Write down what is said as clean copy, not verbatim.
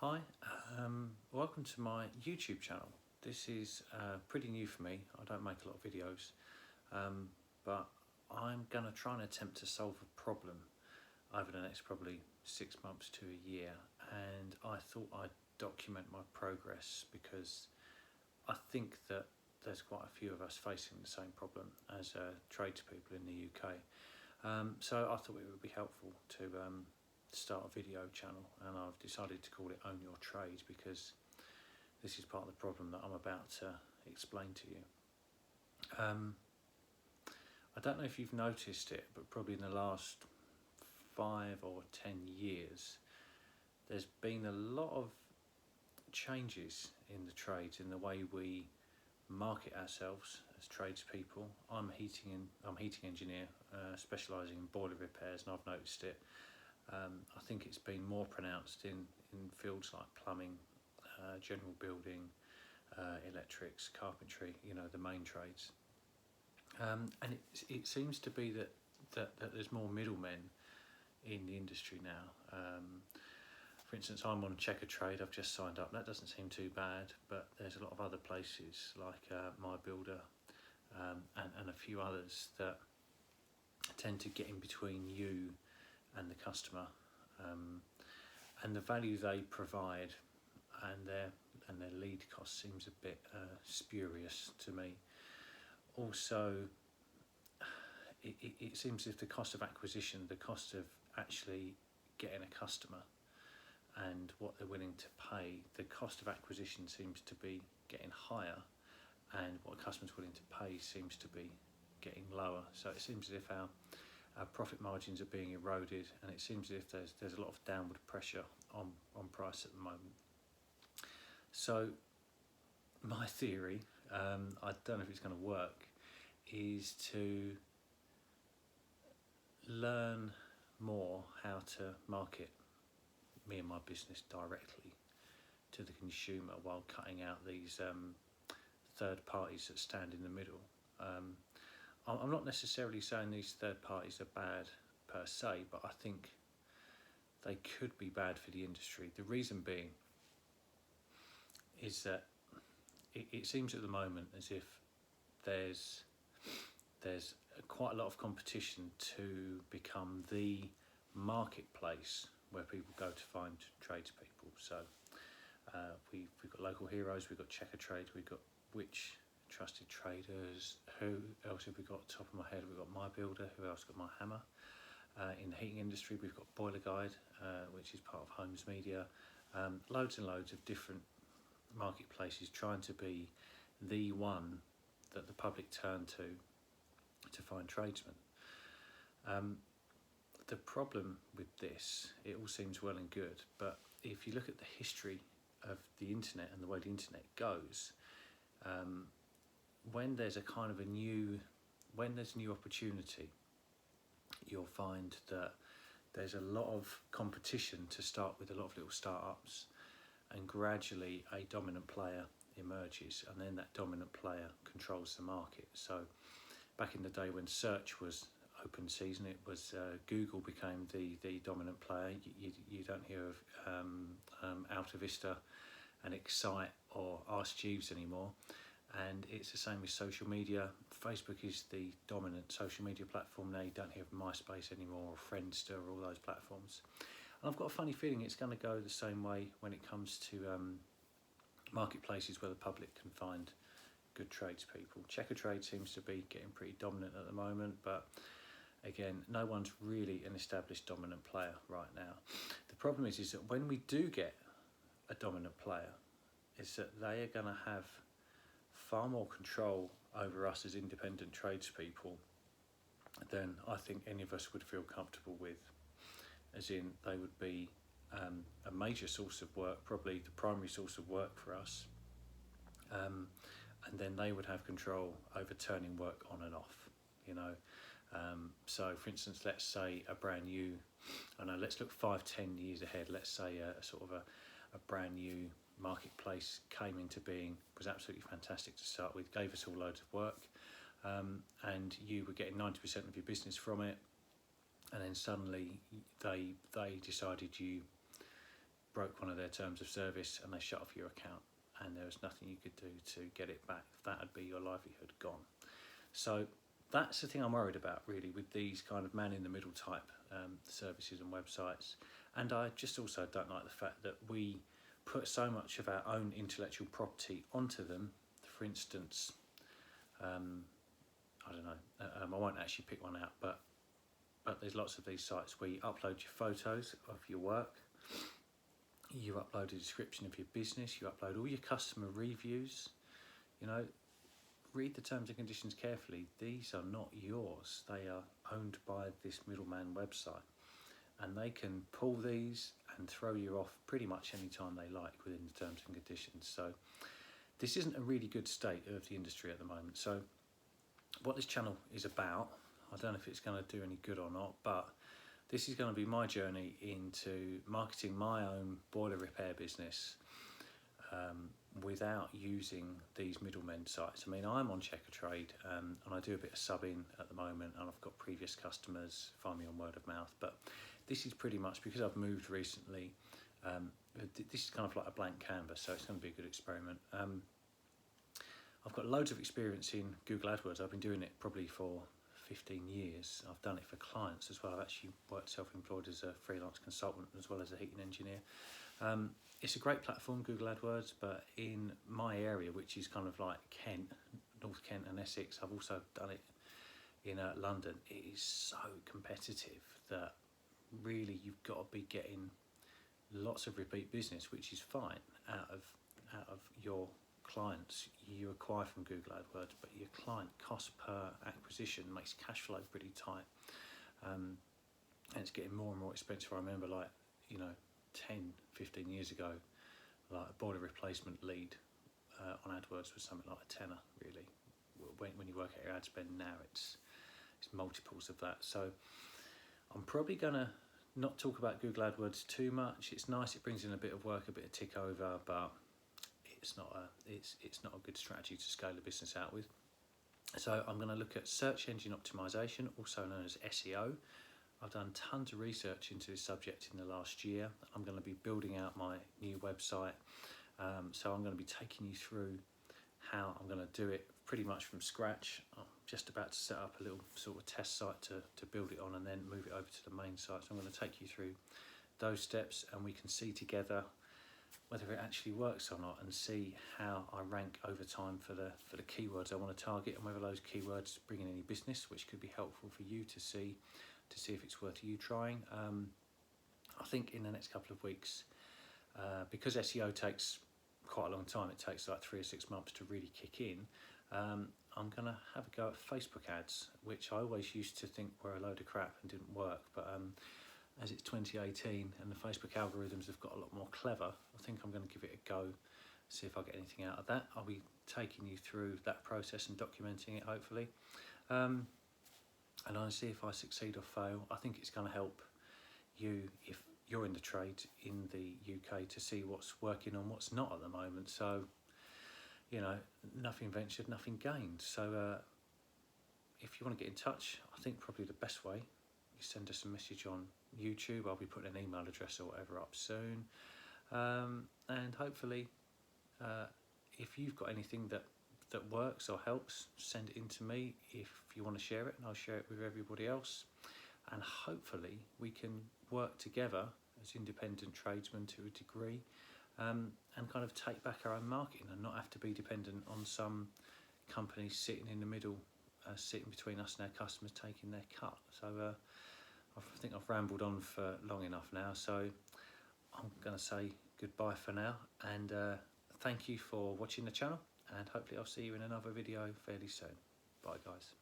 Hi, welcome to my YouTube channel. This is pretty new for me. I don't make a lot of videos, but I'm going to try and attempt to solve a problem over the next probably 6 months to a year, and I thought I'd document my progress because I think that there's quite a few of us facing the same problem as tradespeople in the UK. So I thought it would be helpful to start a video channel, and I've decided to call it Own Your Trade because this is part of the problem that I'm about to explain to you. I don't know if you've noticed it, but probably in the last 5 or 10 years there's been a lot of changes in the trades, in the way we market ourselves as tradespeople. I'm a heating engineer, specialising in boiler repairs, and I've noticed it. I think it's been more pronounced in fields like plumbing, general building, electrics, carpentry, the main trades. And it seems to be that there's more middlemen in the industry now. For instance, I'm on Checker Trade. I've just signed up. That doesn't seem too bad, but there's a lot of other places like My Builder and a few others that tend to get in between you and the customer, and the value they provide and their lead cost seems a bit spurious to me. Also, it seems as if the cost of acquisition, the cost of actually getting a customer and what they're willing to pay, the cost of acquisition seems to be getting higher, and what a customer's willing to pay seems to be getting lower. So it seems as if our profit margins are being eroded, and it seems as if there's a lot of downward pressure on price at the moment. So my theory, I don't know if it's going to work, is to learn more how to market me and my business directly to the consumer while cutting out these third parties that stand in the middle. I'm not necessarily saying these third parties are bad per se, but I think they could be bad for the industry. The reason being is that it seems at the moment as if there's quite a lot of competition to become the marketplace where people go to find tradespeople. So we've got local heroes, we've got Checker Trade, we've got Which Trusted Traders. Who else have we got? Top of my head, we've got My Builder. Who else got My Hammer? In the heating industry, we've got Boiler Guide, which is part of Homes Media. Loads and loads of different marketplaces trying to be the one that the public turn to find tradesmen. The problem with this, it all seems well and good, but if you look at the history of the internet and the way the internet goes, when there's new opportunity, you'll find that there's a lot of competition to start with, a lot of little startups, and gradually a dominant player emerges, and then that dominant player controls the market. So back in the day when search was open season, it was Google became the dominant player. You don't hear of Alta Vista and Excite or Ask Jeeves anymore. And it's the same with social media. Facebook is the dominant social media platform now. You don't hear of MySpace anymore, or Friendster, or all those platforms. And I've got a funny feeling it's going to go the same way when it comes to marketplaces where the public can find good tradespeople. Checker Trade seems to be getting pretty dominant at the moment, but again, no one's really an established dominant player right now. The problem is that when we do get a dominant player, is that they are going to have far more control over us as independent tradespeople than I think any of us would feel comfortable with. As in, they would be a major source of work, probably the primary source of work for us, and then they would have control over turning work on and off. So for instance, let's say let's look 5-10 years ahead. Let's say a sort of a brand new marketplace came into being, was absolutely fantastic to start with, gave us all loads of work, and you were getting 90% of your business from it, and then suddenly they decided you broke one of their terms of service and they shut off your account, and there was nothing you could do to get it back. That would be your livelihood gone. So that's the thing I'm worried about, really, with these kind of man-in-the-middle type services and websites. And I just also don't like the fact that we put so much of our own intellectual property onto them. For instance, I don't know, I won't actually pick one out, but there's lots of these sites where you upload your photos of your work, you upload a description of your business, you upload all your customer reviews. You know, read the terms and conditions carefully. These are not yours. They are owned by this middleman website, and they can pull these and throw you off pretty much any time they like within the terms and conditions. So this isn't a really good state of the industry at the moment. So what this channel is about, I don't know if it's going to do any good or not, but this is going to be my journey into marketing my own boiler repair business without using these middlemen sites. I mean, I'm on Checker Trade and I do a bit of subbing at the moment, and I've got previous customers find me on word of mouth, but this is pretty much, because I've moved recently, this is kind of like a blank canvas, so it's going to be a good experiment. I've got loads of experience in Google AdWords. I've been doing it probably for 15 years. I've done it for clients as well. I've actually worked self-employed as a freelance consultant as well as a heating engineer. It's a great platform, Google AdWords, but in my area, which is kind of like Kent, North Kent and Essex, I've also done it in London. It is so competitive that really you've got to be getting lots of repeat business, which is fine, out of your clients you acquire from Google AdWords, but your client cost per acquisition makes cash flow pretty tight, and it's getting more and more expensive. I remember, like, you know, 10-15 years ago, like a boiler replacement lead on AdWords was something like a tenner, really. When you work out your ad spend now, it's multiples of that. So I'm probably gonna not talk about Google AdWords too much. It's nice, it brings in a bit of work, a bit of tick over, but it's not a good strategy to scale a business out with. So I'm going to look at search engine optimization, also known as SEO. I've done tons of research into this subject in the last year. I'm going to be building out my new website, so I'm going to be taking you through how I'm going to do it pretty much from scratch. I'm just about to set up a little sort of test site to build it on, and then move it over to the main site. So I'm going to take you through those steps, and we can see together whether it actually works or not, and see how I rank over time for the keywords I want to target, and whether those keywords bring in any business, which could be helpful for you to see if it's worth you trying. I think in the next couple of weeks, because SEO takes quite a long time, it takes like 3 or 6 months to really kick in, I'm going to have a go at Facebook ads, which I always used to think were a load of crap and didn't work, but as it's 2018 and the Facebook algorithms have got a lot more clever, I think I'm going to give it a go, see if I get anything out of that. I'll be taking you through that process and documenting it, hopefully. And I'll see if I succeed or fail. I think it's going to help you, if you're in the trade in the UK, to see what's working and what's not at the moment. So, you know, nothing ventured, nothing gained. So if you want to get in touch, I think probably the best way, you send us a message on YouTube. I'll be putting an email address or whatever up soon, and hopefully if you've got anything that works or helps, send it in to me if you want to share it, and I'll share it with everybody else, and hopefully we can work together as independent tradesmen to a degree, and kind of take back our own marketing and not have to be dependent on some companies sitting in the middle, sitting between us and our customers taking their cut. So I think I've rambled on for long enough now, so I'm going to say goodbye for now, and thank you for watching the channel, and hopefully I'll see you in another video fairly soon. Bye guys.